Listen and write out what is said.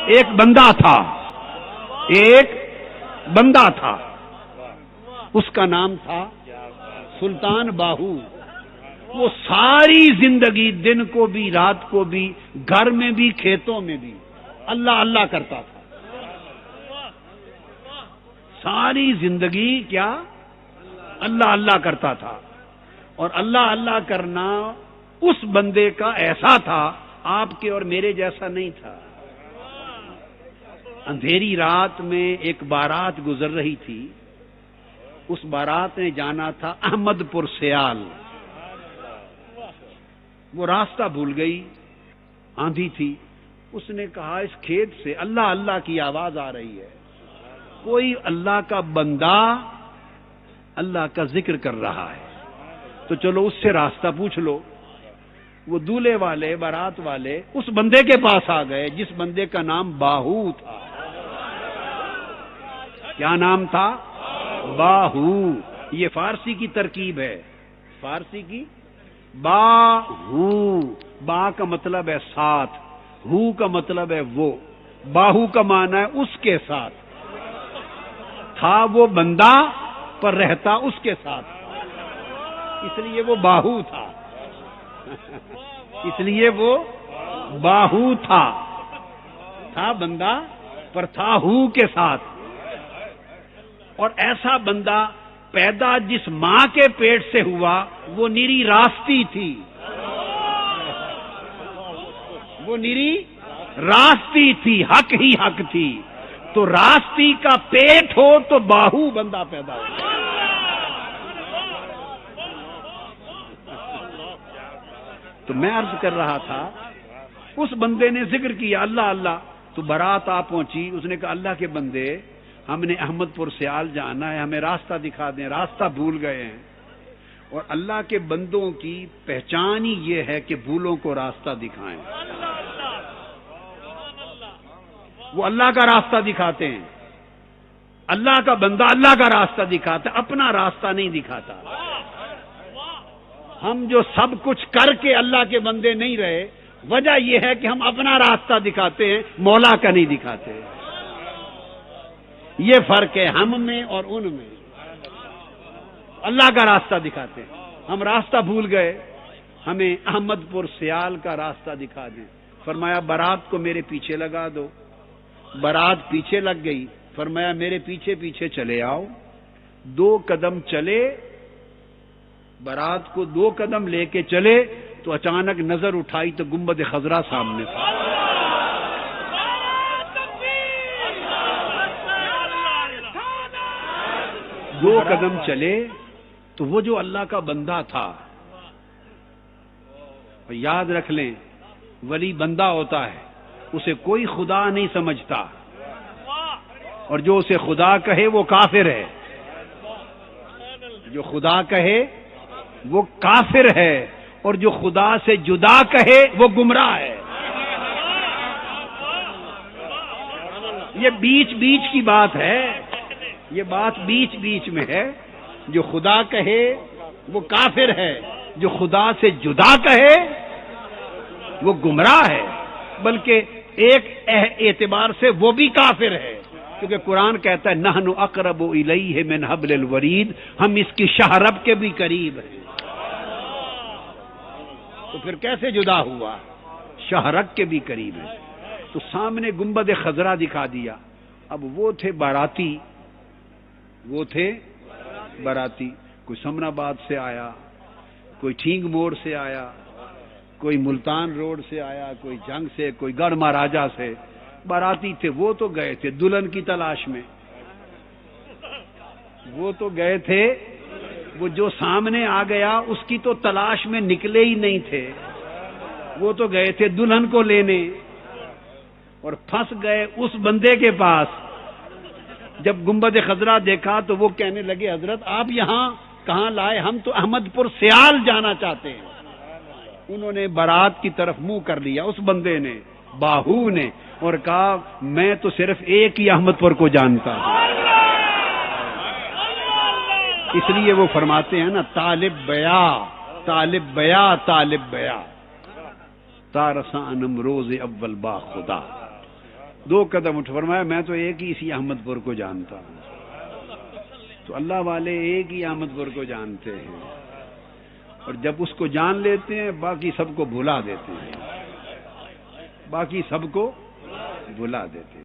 ایک بندہ تھا، ایک بندہ تھا، اس کا نام تھا سلطان باہو۔ وہ ساری زندگی دن کو بھی رات کو بھی گھر میں بھی کھیتوں میں بھی اللہ اللہ کرتا تھا۔ ساری زندگی کیا اللہ اللہ کرتا تھا، اور اللہ اللہ کرنا اس بندے کا ایسا تھا، آپ کے اور میرے جیسا نہیں تھا۔ اندھیری رات میں ایک بارات گزر رہی تھی، اس بارات نے جانا تھا احمد پور سیال۔ وہ راستہ بھول گئی، آندھی تھی، اس نے کہا اس کھیت سے اللہ اللہ کی آواز آ رہی ہے، کوئی اللہ کا بندہ اللہ کا ذکر کر رہا ہے، تو چلو اس سے راستہ پوچھ لو۔ وہ دولہے والے بارات والے اس بندے کے پاس آ گئے جس بندے کا نام باہو تھا۔ کیا نام تھا؟ باہو۔ یہ فارسی کی ترکیب ہے، فارسی کی باہو۔ با کا مطلب ہے ساتھ، ہو کا مطلب ہے وہ، باہو کا معنی ہے اس کے ساتھ۔ تھا وہ بندہ پر رہتا اس کے ساتھ، اس لیے وہ باہو تھا، اس لیے وہ باہو تھا بندہ پر تھا ہو کے ساتھ۔ اور ایسا بندہ پیدا جس ماں کے پیٹ سے ہوا وہ نری راستی تھی، وہ نری راستی تھی، حق ہی حق تھی۔ تو راستی کا پیٹ ہو تو باہو بندہ پیدا ہو۔ تو میں عرض کر رہا تھا، اس بندے نے ذکر کیا اللہ اللہ، تو بارات آ پہنچی، اس نے کہا اللہ کے بندے ہم نے احمد پور سیال جانا ہے، ہمیں راستہ دکھا دیں، راستہ بھول گئے ہیں۔ اور اللہ کے بندوں کی پہچان ہی یہ ہے کہ بھولوں کو راستہ دکھائیں۔ وہ اللہ کا راستہ دکھاتے ہیں، اللہ کا بندہ اللہ کا راستہ دکھاتا ہے، اپنا راستہ نہیں دکھاتا۔ ہم جو سب کچھ کر کے اللہ کے بندے نہیں رہے، وجہ یہ ہے کہ ہم اپنا راستہ دکھاتے ہیں، مولا کا نہیں دکھاتے۔ یہ فرق ہے ہم میں اور ان میں۔ اللہ کا راستہ دکھاتے ہیں، ہم راستہ بھول گئے، ہمیں احمد پور سیال کا راستہ دکھا دیں۔ فرمایا بارات کو میرے پیچھے لگا دو۔ بارات پیچھے لگ گئی، فرمایا میرے پیچھے پیچھے چلے آؤ۔ 2 قدم چلے، بارات کو 2 قدم لے کے چلے تو اچانک نظر اٹھائی تو گنبد خضرا سامنے تھا۔ 2 قدم چلے تو وہ جو اللہ کا بندہ تھا، یاد رکھ لیں ولی بندہ ہوتا ہے، اسے کوئی خدا نہیں سمجھتا، اور جو اسے خدا کہے وہ کافر ہے، جو خدا کہے وہ کافر ہے، اور جو خدا سے جدا کہے وہ گمراہ ہے۔ یہ بیچ بیچ کی بات ہے، یہ بات بیچ بیچ میں ہے۔ جو خدا کہے وہ کافر ہے، جو خدا سے جدا کہے وہ گمراہ ہے، بلکہ ایک اعتبار سے وہ بھی کافر ہے، کیونکہ قرآن کہتا ہے نحن اقرب الیہ من حبل الورید، ہم اس کی شہرب کے بھی قریب ہیں۔ تو پھر کیسے جدا ہوا؟ شہرک کے بھی قریب ہے۔ تو سامنے گنبد خضرا دکھا دیا۔ اب وہ تھے باراتی، وہ تھے باراتی، کوئی سمن آباد سے آیا، کوئی ٹھینگ موڑ سے آیا، کوئی ملتان روڈ سے آیا، کوئی جنگ سے، کوئی گڑھ مہاراجا سے، باراتی تھے۔ وہ تو گئے تھے دلہن کی تلاش میں، وہ تو گئے تھے، وہ جو سامنے آ گیا اس کی تو تلاش میں نکلے ہی نہیں تھے، وہ تو گئے تھے دلہن کو لینے، اور پھنس گئے اس بندے کے پاس۔ جب گنبد خضرا دیکھا تو وہ کہنے لگے حضرت آپ یہاں کہاں لائے؟ ہم تو احمد پور سیال جانا چاہتے ہیں۔ انہوں نے بارات کی طرف منہ کر لیا، اس بندے نے، باہو نے، اور کہا میں تو صرف ایک ہی احمد پور کو جانتا ہوں۔ اس لیے وہ فرماتے ہیں نا طالب بیا طالب بیا طالب بیا تارسان روز اول با خدا۔ 2 قدم اٹھ فرمایا میں تو ایک ہی اسی احمد پور کو جانتا ہوں. تو اللہ والے ایک ہی احمد پور کو جانتے ہیں، اور جب اس کو جان لیتے ہیں باقی سب کو بھلا دیتے ہیں، باقی سب کو بھلا دیتے ہیں.